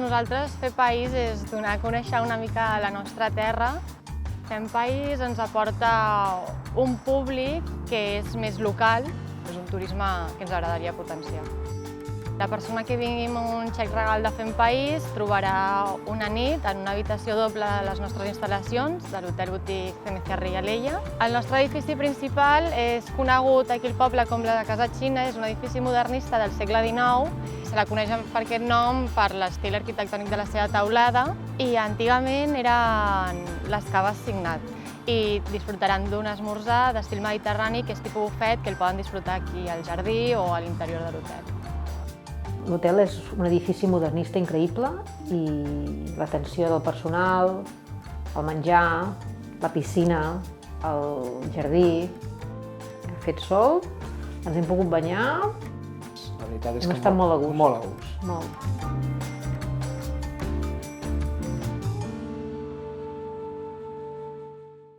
nosaltres Fer País és donar a conèixer una mica la nostra terra. Fem País ens aporta un públic que és més local, és un turisme que ens agradaria potenciar. La persona que vingui amb un xec regal de Fem País trobarà una nit en una habitació doble de les nostres instal·lacions de l'Hotel Boutique CMC Rialella. El nostre edifici principal és conegut aquí al poble com la Casa Xina, és un edifici modernista del segle XIX. Se la coneix per aquest nom per l'estil arquitectònic de la seva teulada i antigament eren les caves Signat i disfrutaran d'un esmorzar d'estil mediterrani que és tipus bufet que el poden disfrutar aquí al jardí o a l'interior de l'hotel. L'hotel és un edifici modernista increïble i l'atenció del personal, el menjar, la piscina, el jardí, fet sol, ens hem pogut banyar, La veritat és hem que estat molt a gust. Molt a gust. Molt.